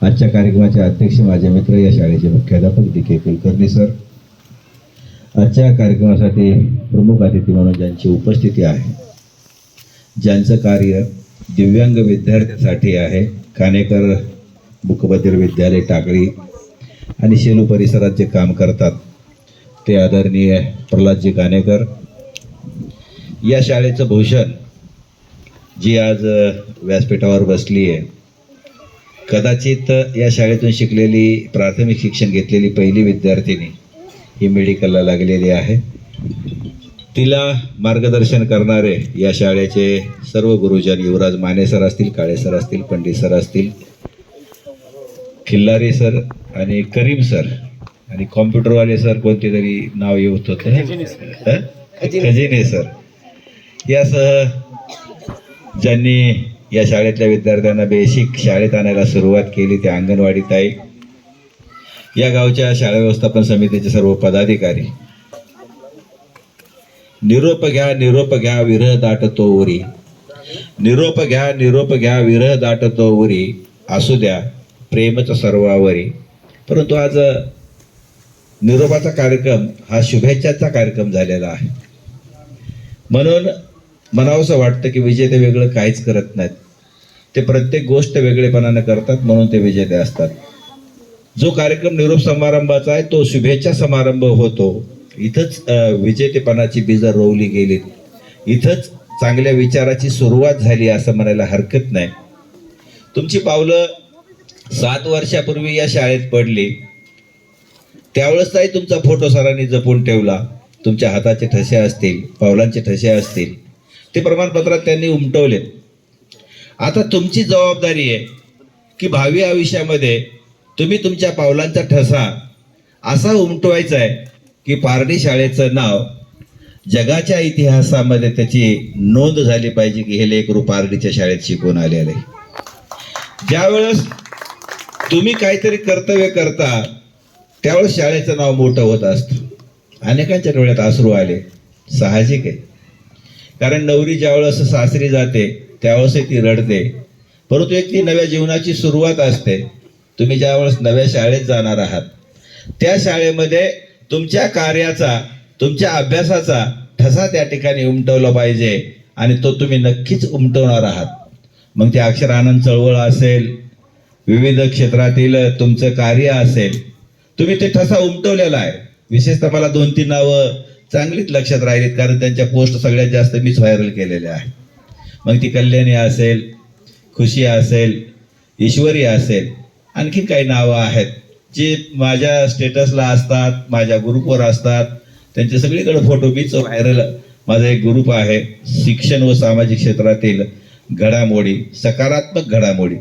आजच्या कार्यक्रमाचे अध्यक्ष माझे मित्र या शाळेचे मुख्याध्यापक डी.के. कुलकर्णी सर, आजच्या कार्यक्रमासाठी प्रमुख अतिथी म्हणून ज्यांची उपस्थिती आहे, ज्यांचं कार्य दिव्यांग विद्यार्थ्यांसाठी आहे, कानेकर मुकबधीर विद्यालय टाकळी आणि शेलू परिसरात जे काम करतात ते आदरणीय प्रल्हादजी कानेकर, या शाळेचं भूषण जी आज व्यासपीठावर बसली आहे, कदाचित या शाळेतून शिकलेली प्राथमिक शिक्षण घेतलेली पहिली विद्यार्थिनी ही मेडिकलला लागलेली आहे. तिला मार्गदर्शन करणारे या शाळेचे सर्व गुरुजन, युवराज माने सर असतील, काळे सर असतील, पंडित सर असतील, खिल्लारी सर आणि करीम सर आणि कॉम्प्युटरवाले सर कोणते तरी नाव येत होतं, खजिने सर, यासह ज्यांनी या शाळेतल्या विद्यार्थ्यांना बेसिक शाळेत आणायला सुरुवात केली त्या अंगणवाडी ताई, या गावच्या शाळा व्यवस्थापन समितीचे सर्व पदाधिकारी, निरोप घ्या विरह दाटतो उरी, निरोप घ्या विरह दाटतो उरी, असू द्या प्रेमच सर्वावरी. परंतु आज निरोपाचा कार्यक्रम हा शुभेच्छाचा कार्यक्रम झालेला आहे. म्हणून म्हणावंसं वाटतं की विजेते वेगळं काहीच करत नाहीत, ते प्रत्येक गोष्ट वेगळेपणानं करतात, म्हणून ते विजेते असतात. जो कार्यक्रम निरोप समारंभाचा आहे तो शुभेच्छा समारंभ होतो. इथंच विजेतेपणाची बीजं रोवली गेली, इथंच चांगल्या विचाराची सुरुवात झाली असं म्हणायला हरकत नाही. तुमची पावलं 7 वर्षापूर्वी या शाळेत पडली, त्यावेळेस ताई तुमचा फोटो सरांनी जपून ठेवला. तुमच्या हाताचे ठसे असतील, पावलांचे ठसे असतील, ते प्रमाणपत्रात त्यांनी उमटवलेत. आता तुमची जबाबदारी आहे की भावी आयुष्यामध्ये तुम्ही तुमच्या पावलांचा ठसा असा उमटवायचा आहे की पारडी शाळेचं नाव जगाच्या इतिहासामध्ये त्याची नोंद झाली पाहिजे की हे लेकरू पारडीच्या शाळेत शिकून आलेले. ज्यावेळेस तुम्ही काहीतरी कर्तव्य करता त्यावेळेस शाळेचं नाव मोठं होत असतं. अनेकांच्या डोळ्यात अश्रू आले, साहजिक आहे, कारण नवरी ज्यावेळेस सासरी जाते त्यावेळेस ती रडते, परंतु एक ती नव्या जीवनाची सुरुवात असते. तुम्ही ज्यावेळेस नव्या शाळेत जाणार आहात त्या शाळेमध्ये तुमच्या कार्याचा, तुमच्या अभ्यासाचा ठसा त्या ठिकाणी उमटवला पाहिजे आणि तो तुम्ही नक्कीच उमटवणार आहात. मग ते अक्षर आनंद चळवळ असेल, विविध क्षेत्रातील तुमचं कार्य असेल, तुम्ही ते ठसा उमटवलेला आहे. विशेषतः मला 2-3 नावं चांगलीच लक्षात राहिलीत, कारण त्यांच्या पोस्ट सगळ्यात जास्त मीच व्हायरल केलेल्या आहे. मग ती कल्याणी असेल, खुशी असेल, ईश्वरी असेल, आणखी काही नावं आहेत जी माझ्या स्टेटसला असतात, माझ्या ग्रुपवर असतात, त्यांचे सगळीकडे फोटो मीच व्हायरल. माझा एक ग्रुप आहे शिक्षण व सामाजिक क्षेत्रातील घडामोडी, सकारात्मक घडामोडी,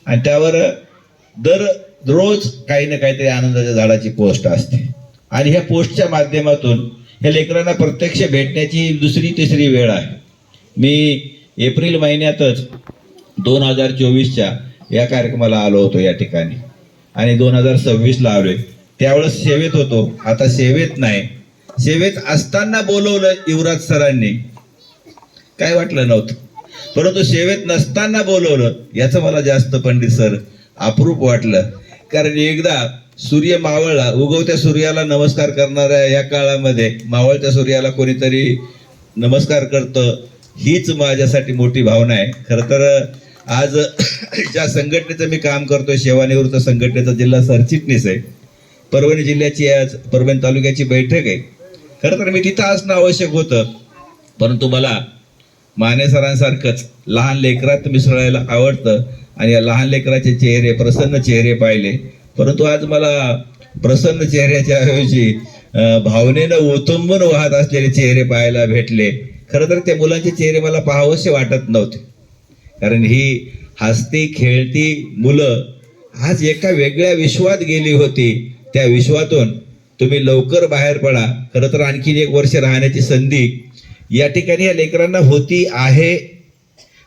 आणि त्यावर दररोज काही ना काहीतरी आनंदाच्या झाडाची पोस्ट असते. आणि ह्या पोस्टच्या माध्यमातून ह्या लेकरांना प्रत्यक्ष भेटण्याची 2री-3री वेळ आहे. मी एप्रिल महिन्यातच 2024च्या या कार्यक्रमाला आलो होतो या ठिकाणी, आणि 2026ला आलोय. त्यावेळेस सेवेत होतो, आता सेवेत नाही. सेवेत असताना बोलवलं युवराज सरांनी, काय वाटलं नव्हतं, परंतु सेवेत नसताना बोलवलं याचं मला जास्त पंडित सर अप्रूप वाटलं. कारण एकदा सूर्य मावळला, उगवत्या सूर्याला नमस्कार करणाऱ्या या काळामध्ये मावळत्या सूर्याला कोणीतरी नमस्कार करतं, हीच माझ्यासाठी मोठी भावना आहे. खरं तर आज ज्या संघटनेचं मी काम करतोय, सेवानिवृत्त संघटनेचा जिल्हा सरचिटणीस आहे, परभणी जिल्ह्याची आज परभणी तालुक्याची बैठक आहे. खरं तर मी तिथं असणं आवश्यक होतं, परंतु मला माने सरांसारखंच लहान लेकरात मिसळायला आवडतं आणि या लहान लेकराचे चेहरे, प्रसन्न चेहरे पाहिले. परंतु आज मला प्रसन्न चेहऱ्याच्या ऐवजी भावनेनं ओतंबून वाहत असलेले चेहरे पाहायला भेटले. खरं तर त्या मुलांचे चेहरे मला पाहावेसे वाटत नव्हते, कारण ही हसती खेळती मुलं आज एका वेगळ्या विश्वात गेली होती. त्या विश्वातून तुम्ही लवकर बाहेर पडा. खरं तर आणखीन 1 वर्ष राहण्याची संधी या ठिकाणी या लेकरांना होती आहे,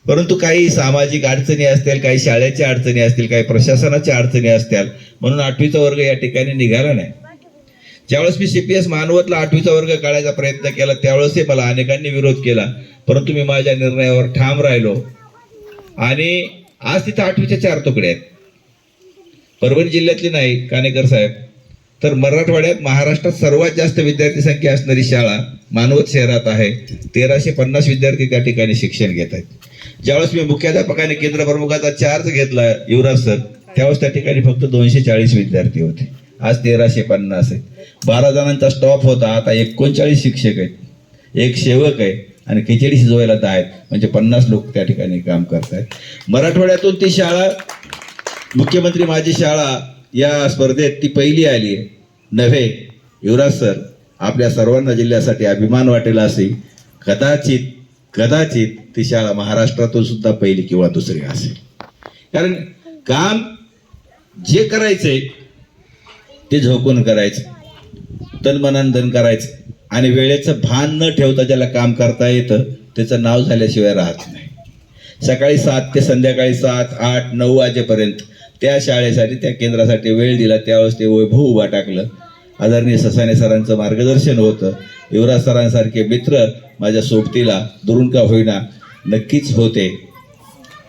परंतु काही सामाजिक अडचणी असतील, काही शाळेच्या अडचणी असतील, काही प्रशासनाच्या अडचणी असतील, म्हणून 8वीचा वर्ग या ठिकाणी निघाला नाही. ज्यावेळेस मी CPS मानवतला 8वीचा वर्ग काढायचा प्रयत्न केला त्यावेळेसही मला अनेकांनी विरोध केला, परंतु मी माझ्या निर्णयावर ठाम राहिलो आणि आज तिथे 8वीच्या 4 तुकडे आहेत. परभणी जिल्ह्यातली नाही कानेकर साहेब, तर मराठवाड्यात महाराष्ट्रात सर्वात जास्त विद्यार्थी संख्या असणारी शाळा मानवत शहरात आहे. 1350 विद्यार्थी त्या ठिकाणी शिक्षण घेत आहेत. ज्यावेळेस मी मुख्याध्यापकाने केंद्र प्रमुखाचा चार्ज घेतला युवराज सर, त्यावेळेस त्या ठिकाणी फक्त 240 विद्यार्थी होते. आज 1350 आहेत. 12 जणांचा स्टॉप होता, आता 39 शिक्षक आहेत, एक सेवक आहे आणि खिचडी शिजवायला 10 आहेत. म्हणजे 50 लोक त्या ठिकाणी काम करत आहेत. मराठवाड्यातून ती शाळा, मुख्यमंत्री माझी शाळा या स्पर्धेत ती पहिली आली आहे. नव्हे युवराज सर, आपल्या सर्वांना जिल्ह्यासाठी अभिमान वाटेल असे कदाचित कदाचित ती शाळा महाराष्ट्रातून सुद्धा पहिली किंवा दुसरी असेल. कारण काम जे करायचंय ते झोकून करायचं, तन धन करायचं आणि वेळेचं भान न ठेवता ज्याला काम करता येतं त्याचं नाव झाल्याशिवाय राहत नाही. सकाळी 7 ते संध्याकाळी 7, 8, 9 वाजेपर्यंत त्या शाळेसाठी, त्या केंद्रासाठी वेळ दिला. त्यावेळेस ते वैभव उभा टाकलं. आदरणीय ससाने सरांचं मार्गदर्शन होतं. युवराज सरांसारखे मित्र माझ्या सोबतीला दुरून का होईना नक्कीच होते.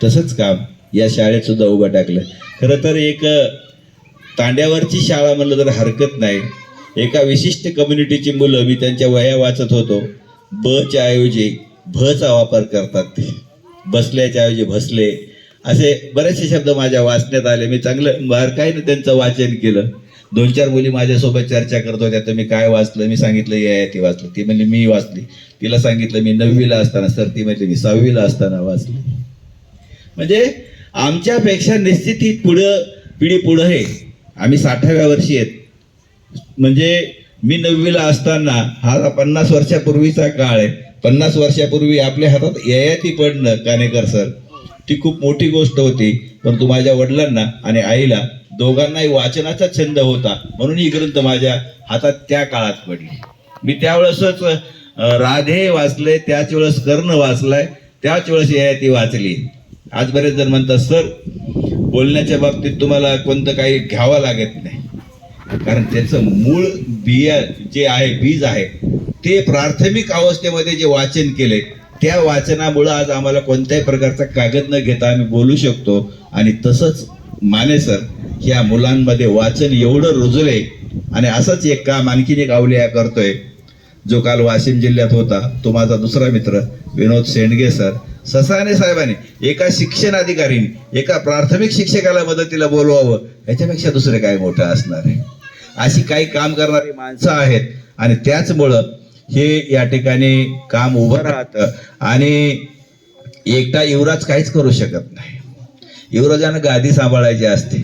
तसंच काम या शाळेत सुद्धा उभं टाकलं. खरं तर एक तांड्यावरची शाळा म्हणलं तर हरकत नाही. एका विशिष्ट कम्युनिटीची मुलं, मी त्यांच्या वह्या वाचत होतो, बच्या ऐवजी भचा वापर करतात. ते बसल्याच्या ऐवजी भसले, असे बरेचसे शब्द माझ्या वाचण्यात आले. मी चांगलं बारकाईनं त्यांचं वाचन केलं. 2-4 मुली माझ्यासोबत चर्चा करत होत्या, तर मी काय वाचलं, मी सांगितलं या ती वाचलं. ती म्हणली मी वाचली. तिला सांगितलं मी 9वीला असताना. सर ती म्हणली मी 6वीला असताना वाचली. म्हणजे आमच्यापेक्षा निश्चित ही पिढी पुढं आहे. आम्ही 60व्या वर्षी आहेत. म्हणजे मी 9वीला असताना, हा 50 वर्षापूर्वीचा काळ आहे. 50 वर्षापूर्वी आपल्या हातात ययाती पडणं कानेकर सर, ती खूप मोठी गोष्ट होती. परंतु माझ्या वडिलांना आणि आईला दोघांनाही वाचनाचा छंद होता, म्हणून ही ग्रंथ माझ्या हातात त्या काळात पडली. मी त्यावेळेसच राधे वाचले, त्याच वेळेस कर्ण वाचलाय, त्याच वेळेस ययाती वाचली. आज बरेच जण म्हणतात सर बोलण्याच्या बाबतीत तुम्हाला कोणतं काही घ्यावं लागत नाही, कारण त्याचं मूळ बिया जे आहे, बीज आहे, ते प्राथमिक अवस्थेमध्ये जे वाचन केले त्या वाचनामुळं आज आम्हाला कोणत्याही प्रकारचा कागद न घेता आम्ही बोलू शकतो. आणि तसंच माने सर ह्या मुलांमध्ये वाचन एवढं रुजले. आणि असंच एक काम आणखीन एक अवलिया करतोय, जो काल वाशिम जिल्ह्यात होता, तो माझा दुसरा मित्र विनोद शेंडगे सर. ससाने साहेबांनी एका शिक्षण अधिकारीने एका प्राथमिक शिक्षकाला मदतीला बोलवावं, याच्यापेक्षा दुसरे काय मोठं असणार आहे. अशी काही काम करणारी माणसं आहेत आणि त्याचमुळं हे या ठिकाणी काम उभं राहतं. आणि एकटा युवराज काहीच करू शकत नाही. युवराजानं गादी सांभाळायची असते,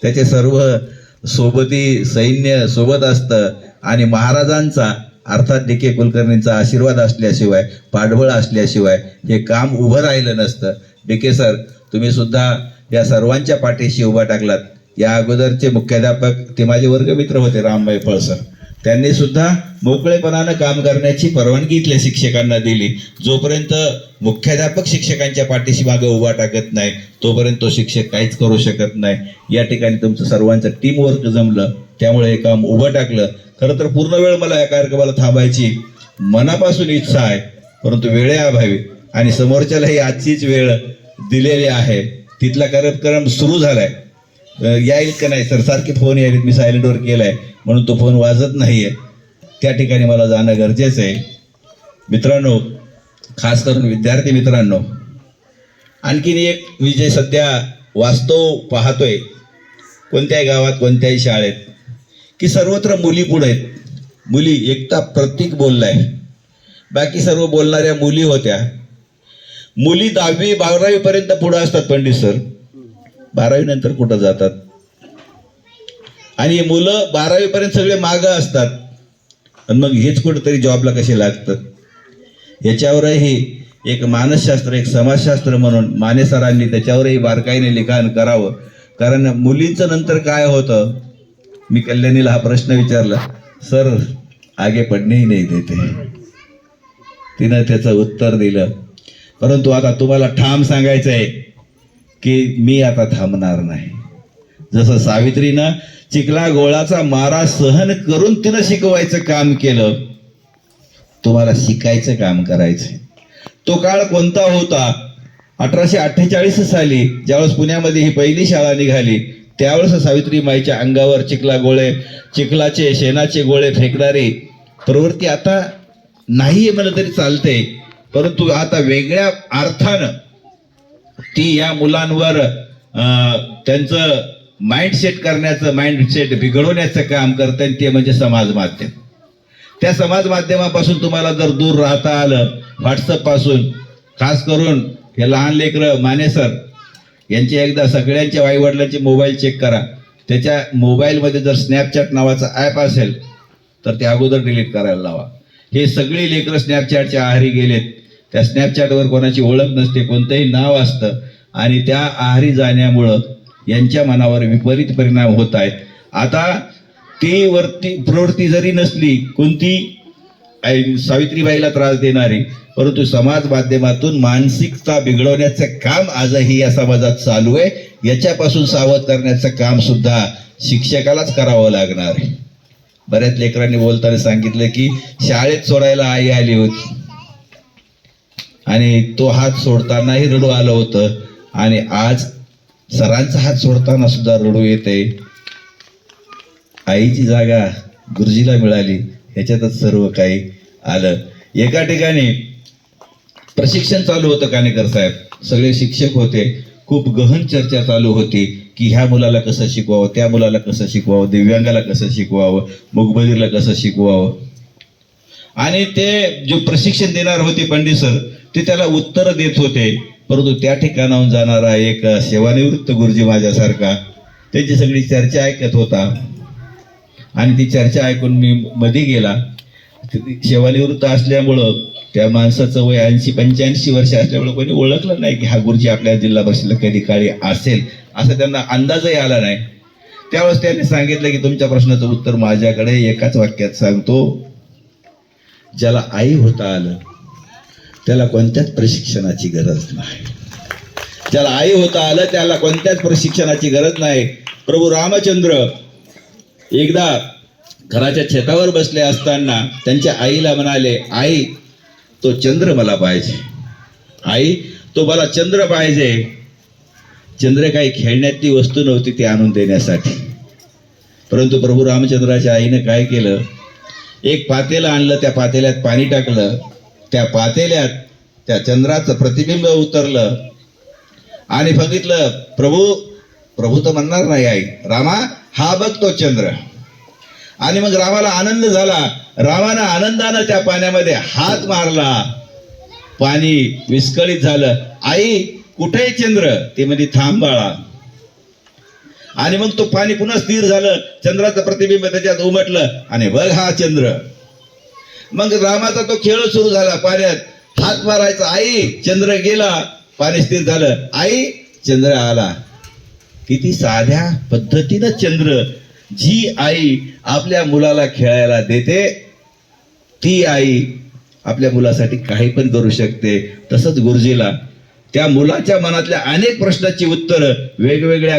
त्याचे सर्व सोबती सैन्य सोबत असतं आणि महाराजांचा अर्थात डी.के. कुलकर्णींचा आशीर्वाद असल्याशिवाय, पाठबळ असल्याशिवाय हे काम उभं राहिलं नसतं. डी.के. सर, तुम्ही सुद्धा या सर्वांच्या पाठीशी उभा टाकलात. या अगोदरचे मुख्याध्यापक ते माझे वर्गमित्र होते, रामभाई फळसर, त्यांनी सुद्धा मोकळेपणानं काम करण्याची परवानगी इथल्या शिक्षकांना दिली. जोपर्यंत मुख्याध्यापक शिक्षकांच्या पाठीशी मागे उभा टाकत नाही तोपर्यंत तो शिक्षक काहीच करू शकत नाही. या ठिकाणी तुमचं सर्वांचं टीमवर्क जमलं, त्यामुळे हे काम उभं टाकलं. खरं तर पूर्ण वेळ मला या कार्यक्रमाला थांबायची मनापासून इच्छा आहे, परंतु वेळेअभावी आणि समोरच्यालाही आजचीच वेळ दिलेली आहे. तिथला कार्यक्रम सुरू झालाय, यायला का नाही सर, सारखे फोन यायले, मी सायलेंटवर केलाय म्हणून तो फोन वाजत नाहीये. त्या ठिकाणी मला जाणं गरजेचं आहे. मित्रांनो, खास करून विद्यार्थी मित्रांनो, आणखीन एक मी जे सध्या वास्तव पाहतोय कोणत्याही गावात, कोणत्याही शाळेत, की सर्वत्र मुली पुढे आहेत. मुली एकटा प्रतीक बोललाय, बाकी सर्व बोलणाऱ्या मुली होत्या. मुली 10वी 12वी पर्यंत पुढे असतात पंडित सर, 12वी नंतर कुठं जातात. आणि मुलं 12वी पर्यंत सगळे मागं असतात आणि मग हेच कुठंतरी जॉबला कसे लागतात. याच्यावरही एक मानसशास्त्र, एक समाजशास्त्र म्हणून माने सरांनी त्याच्यावरही बारकाईने लिखाण करावं. कारण मुलींचं नंतर काय होतं, मी कल्याणीला हा प्रश्न विचारला, सर आगे पडणेही नाही देते, तिनं त्याचं उत्तर दिलं. परंतु आता तुम्हाला ठाम सांगायचं आहे की मी आता थांबणार नाही. जसं सावित्रीनं चिखला गोळाचा मारा सहन करून तिनं शिकवायचं काम केलं, तुम्हाला शिकायचं काम करायचं. तो काळ कोणता होता? 1848 साली ज्यावेळेस पुण्यामध्ये ही पहिली शाळा निघाली, त्यावेळेस सावित्रीमाईच्या अंगावर चिखलाचे शेणाचे गोळे फेकणारी प्रवृत्ती आता नाही म्हणलं तरी चालते, परंतु आता वेगळ्या अर्थानं ती या मुलांवर त्यांचं माइंडसेट करण्याचं, माइंडसेट बिघडवण्याचं काम करते, ते म्हणजे समाज माध्यम. त्या समाज माध्यमापासून तुम्हाला जर दूर राहता आलं, व्हॉट्सअप पासून, खास करून हे लहान लेकरं माने सर यांचे एकदा सगळ्यांच्या आईवडिलांचे मोबाईल चेक करा. त्याच्या मोबाईलमध्ये जर स्नॅपचॅट नावाचा ॲप असेल तर ते अगोदर डिलीट करायला लावा. हे सगळी लेकरं स्नॅपचॅटच्या आहारी गेलेत. त्या स्नॅपचॅटवर कोणाची ओळख नसते, कोणतंही नाव असतं, आणि त्या आहारी जाण्यामुळं यांच्या मनावर विपरीत परिणाम होत आहेत. आता ती प्रवृत्ती जरी नसली कोणती सावित्रीबाईला त्रास देणारी, परंतु समाज माध्यमातून मानसिकता बिघडवण्याचं काम आजही या समाजात चालू आहे. याच्यापासून सावध करण्याचं काम सुद्धा शिक्षकालाच करावं लागणार आहे. बऱ्याच लेकरांनी बोलताना सांगितलं की शाळेत सोडायला आई आली होती आणि तो हात सोडतानाही रडू आलं होतं, आणि आज सरांचा हात सोडताना सुद्धा रडू येते. आईची जागा गुरुजीला मिळाली, ह्याच्यातच सर्व काही आलं. एका ठिकाणी प्रशिक्षण चालू होतं, कानेकर साहेब सगळे शिक्षक होते. खूप गहन चर्चा चालू होती की ह्या मुलाला कसं शिकवावं, त्या मुलाला कसं शिकवावं, दिव्यांगाला कसं शिकवावं, मूकबधीरला कसं शिकवावं. आणि ते जो प्रशिक्षण देणार होते पंडित सर, ते त्याला उत्तर देत होते, परंतु त्या ठिकाणाहून जाणारा एक सेवानिवृत्त गुरुजी माझ्यासारखा त्यांची सगळी चर्चा ऐकत होता. आणि ती चर्चा ऐकून मी मध्ये गेला. सेवानिवृत्त असल्यामुळं त्या माणसाचं वय 80-85 वर्ष असल्यामुळं कोणी ओळखलं नाही की हा गुरुजी आपल्या जिल्हा परिषदेला कधी काळी असेल, असं त्यांना अंदाजही आला नाही. त्यावेळेस त्यांनी सांगितलं की तुमच्या प्रश्नाचं उत्तर माझ्याकडे एकाच वाक्यात सांगतो, ज्याला आई होता आलं त्याला कोणत्याच प्रशिक्षणाची गरज नाही. ज्याला आई होता आलं त्याला कोणत्याच प्रशिक्षणाची गरज नाही. प्रभू रामचंद्र एकदा घराच्या छतावर बसले असताना त्यांच्या आईला म्हणाले, आई तो चंद्र मला पाहिजे, आई तो मला चंद्र पाहिजे. चंद्र काही खेळण्यातली वस्तू नव्हती ती आणून देण्यासाठी. परंतु प्रभू रामचंद्राच्या आईनं काय केलं, एक पातेलं आणलं, त्या पातेल्यात पाणी टाकलं, त्या पातेल्यात त्या चंद्राचं प्रतिबिंब उतरलं आणि बघितलं. प्रभू तर म्हणणार नाही आई, रामा हा बघ तो चंद्र. आणि मग रामाला आनंद झाला. रामानं आनंदानं त्या पाण्यामध्ये हात मारला, पाणी विस्कळीत झालं. आई कुठे चंद्र, ते म्हणजे थांब बाळा. आणि मग तो पाणी पुन्हा स्थिर झालं, चंद्राचं प्रतिबिंब त्याच्यात उमटलं आणि बघ हा चंद्र. मग रामाचा तो खेळ सुरू झाला, पाण्यात हात मारायचा, आई चंद्र गेला, पाणी स्थिर झालं, आई चंद्र आला. किती साध्या पद्धतीनं चंद्र, जी आई आपल्या मुलाला खेळायला देते ती आई आपल्या मुलासाठी काही पण करू शकते. तसंच गुरुजीला त्या मुलाच्या मनातल्या अनेक प्रश्नांची उत्तरं वेगवेगळ्या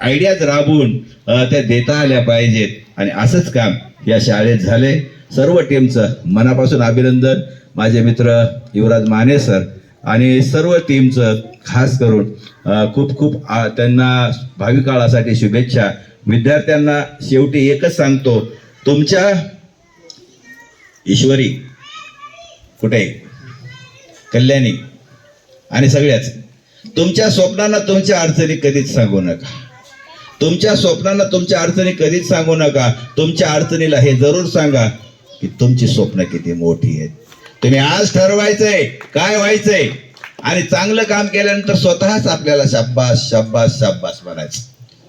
आयडियाज राबवून त्या देता आल्या पाहिजेत. आणि असंच काम या शाळेत झाले. सर्व टीमचं मनापासून अभिनंदन. माझे मित्र युवराज माने सर आणि सर्व टीमचं खास करून खूप खूप त्यांना भावी काळासाठी शुभेच्छा. विद्यार्थ्यांना शेवटी एकच सांगतो, तुमच्या ईश्वरी कुठे, कल्याणी आणि सगळ्याच तुमच्या स्वप्नांना तुमच्या अडचणी कधीच सांगू नका. तुमच्या स्वप्नांना तुमच्या अडचणी कधीच सांगू नका. तुमच्या अडचणीला हे जरूर सांगा की तुमची स्वप्न किती मोठी आहेत. तुम्ही आज ठरवायचंय काय व्हायचंय आणि चांगलं काम केल्यानंतर स्वतःच आपल्याला शाब्बास शाब्बास शाब्बास म्हणायचं.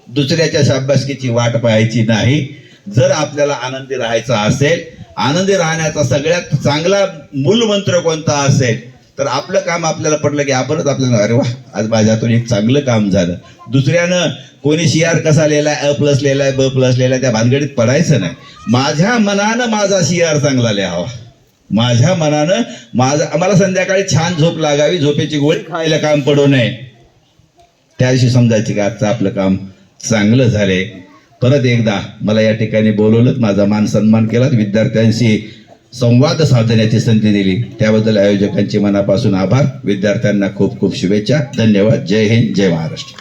दुसऱ्याच्या शाब्बासकीची वाट पाहायची नाही. जर आपल्याला आनंदी राहायचं असेल, आनंदी राहण्याचा सगळ्यात चांगला मूलमंत्र कोणता असेल तर आपलं काम आपल्याला पडलं की आपणच आपल्याला अरे वा आज माझ्यातून एक चांगलं काम झालं. दुसऱ्यानं कोणी CR कसा लिहिलाय, A+ लिहिलाय, B+ लिहिलाय त्या भानगडीत पडायचं नाही. माझ्या मनानं माझा CR चांगला लिहावा. माझ्या मनानं मला संध्याकाळी छान झोप लागावी, झोपेची गोळी खायला काम पडू नये. त्या दिवशी समजायची की आजचं आपलं काम चांगलं झाले. परत एकदा मला या ठिकाणी बोलवलं, माझा मान सन्मान केला, विद्यार्थ्यांशी संवाद साधण्याची संधी दिली, त्याबद्दल आयोजकांचे मनापासून आभार. विद्यार्थ्यांना खूप खूप शुभेच्छा. धन्यवाद. जय हिंद, जय महाराष्ट्र.